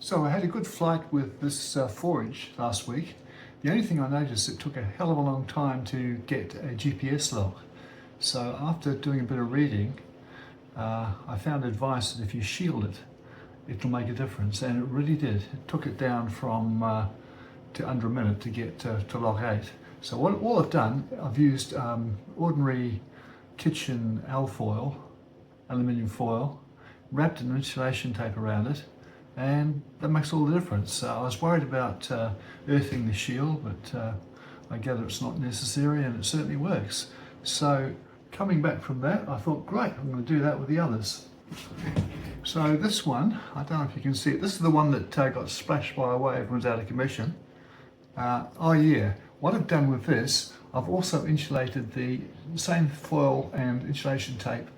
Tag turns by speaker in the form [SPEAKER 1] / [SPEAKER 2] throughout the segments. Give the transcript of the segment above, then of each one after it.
[SPEAKER 1] So I had a good flight with this 4-inch last week. The only thing I noticed, it took a hell of a long time to get a GPS log. So after doing a bit of reading, I found advice that if you shield it, it'll make a difference, and it really did. It took it down from to under a minute to get to log 8. So all I've done, I've used ordinary kitchen alfoil, aluminium foil, wrapped an insulation tape around it, and that makes all the difference. I was worried about earthing the shield, but I gather it's not necessary, and it certainly works. So coming back from that, I thought, great, I'm going to do that with the others. So this one, I don't know if you can see it, this is the one that got splashed by a wave and was out of commission. Oh yeah, what I've done with this, I've also insulated the same foil and insulation tape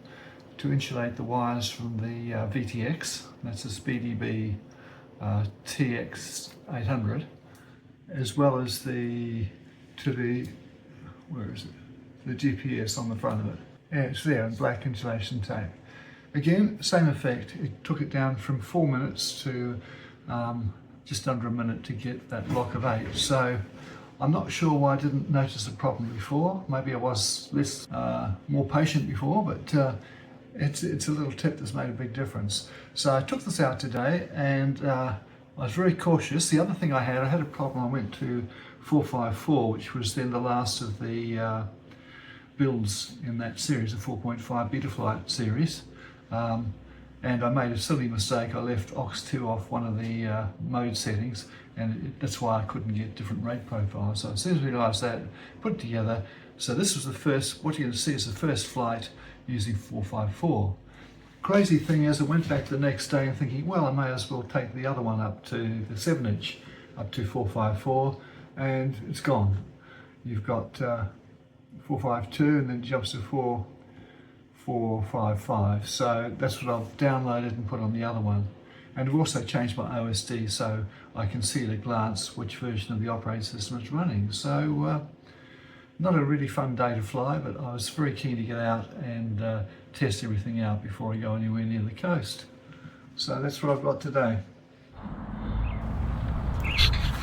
[SPEAKER 1] to insulate the wires from the VTX, that's a SpeedyB TX800, as well as the GPS on the front of it. Yeah, it's there in black insulation tape. Again, same effect. It took it down from 4 minutes to just under a minute to get that block of 8. So I'm not sure why I didn't notice the problem before. Maybe I was more patient before, but it's a little tip that's made a big difference. So I took this out today, and I was very cautious. The other thing I had a problem. I went to 454, which was then the last of the builds in that series, the 4.5 Betaflight series. And I made a silly mistake. I left aux2 off one of the mode settings, and that's why I couldn't get different rate profiles. So as soon as we realised that, put it together. So this was the first, what you're going to see is the first flight using 454. Crazy thing is, I went back the next day and thinking, well, I may as well take the other one up to the 7-inch, up to 454, and it's gone. You've got 452, and then it jumps to 455. So that's what I've downloaded and put on the other one. And I've also changed my OSD so I can see at a glance which version of the operating system is running. So not a really fun day to fly, but I was very keen to get out and test everything out before I go anywhere near the coast. So that's what I've got today.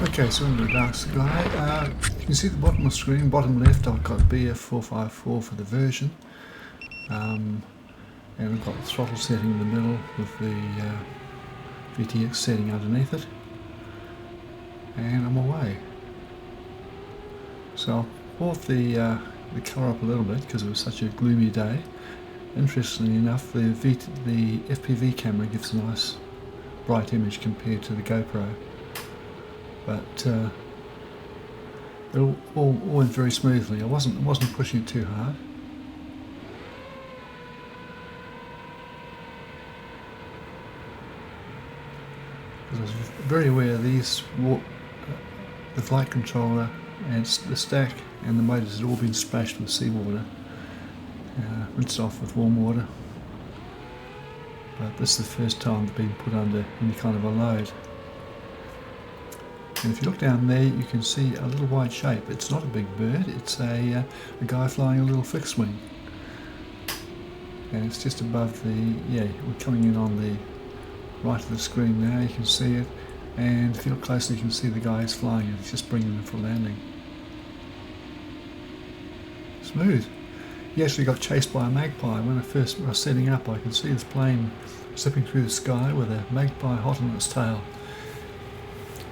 [SPEAKER 1] Okay, so in the dark sky, you can see the bottom of the screen, bottom left, I've got BF454 for the version. And I've got the throttle setting in the middle with the VTX setting underneath it. And I'm away. So I'll brought the colour up a little bit because it was such a gloomy day. Interestingly enough, the FPV camera gives a nice bright image compared to the GoPro. But it all went very smoothly. I wasn't pushing it too hard. I was very aware of these, the flight controller and the stack and the motors had all been splashed with seawater, rinsed off with warm water. But this is the first time they've been put under any kind of a load. And if you look down there, you can see a little white shape. It's not a big bird, it's a guy flying a little fixed wing. And it's just above we're coming in on the right of the screen now, you can see it. And if you look closely, you can see the guy who's flying it. It's just bringing it for landing. Smooth. He actually got chased by a magpie. When I was setting up, I could see this plane zipping through the sky with a magpie hot on its tail.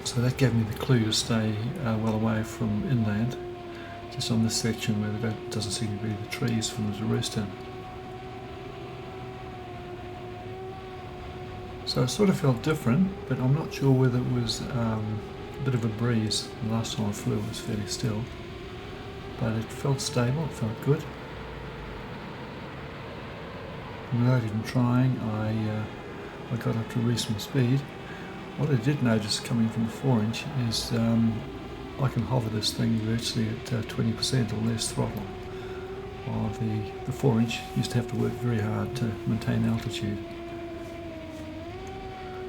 [SPEAKER 1] So that gave me the clue to stay well away from inland, just on this section where there doesn't seem to be the trees for them to rest in. So it sort of felt different, but I'm not sure whether it was a bit of a breeze. The last time I flew it was fairly still, but it felt stable, it felt good. And without even trying, I got up to a reasonable speed. What I did notice coming from the 4-inch is I can hover this thing virtually at 20% or less throttle, while the 4-inch used to have to work very hard to maintain altitude.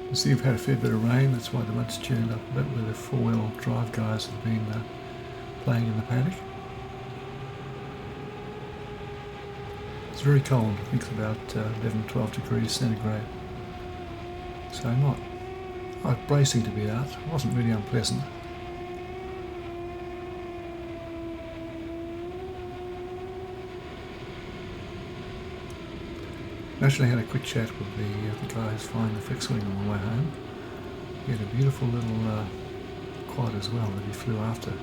[SPEAKER 1] You see we've had a fair bit of rain, that's why the mud's churned up a bit where the 4-wheel drive guys have been playing in the paddock. It's very cold, I think it's about 11-12 degrees centigrade. So not quite bracing to be out. It wasn't really unpleasant. Actually had a quick chat with the guys flying the fixed wing on the way home. He had a beautiful little quad as well that he flew after.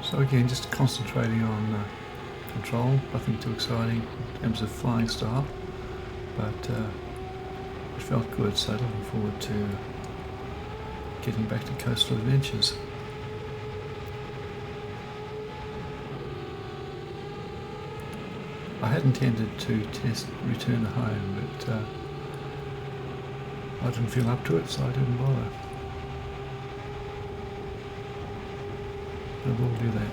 [SPEAKER 1] So again, just concentrating on control, nothing too exciting in terms of flying style, but it felt good, so looking forward to getting back to coastal adventures. I had intended to return home, but I didn't feel up to it, so I didn't bother. But we'll do that.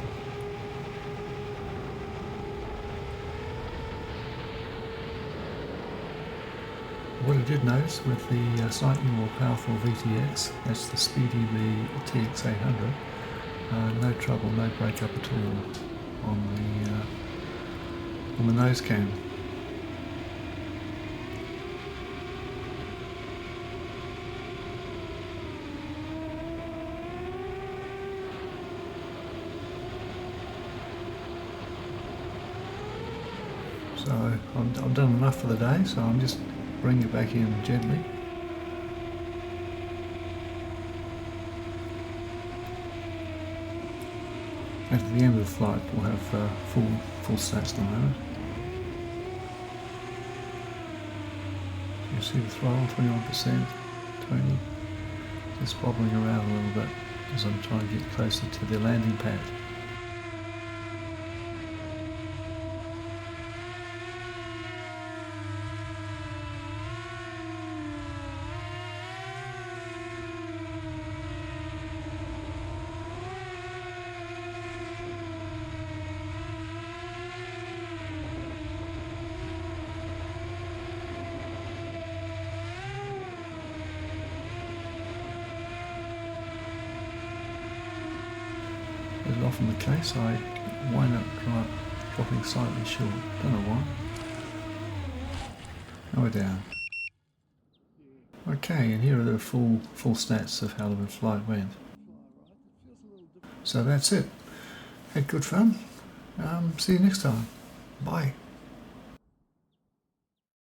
[SPEAKER 1] What I did notice with the slightly more powerful VTX, that's the speedy TX800, no trouble, no breakup at all on the nose cam. So I've done enough for the day, so I'm just bringing it back in gently. At the end of the flight we'll have full stats at the moment. You see the throttle, 21%, 20, just bobbling around a little bit as I'm trying to get closer to the landing pad. As is often the case, I wind up dropping slightly short. Don't know why. Now we're down. Okay, and here are the full stats of how the flight went. So that's it. Had good fun. See you next time. Bye.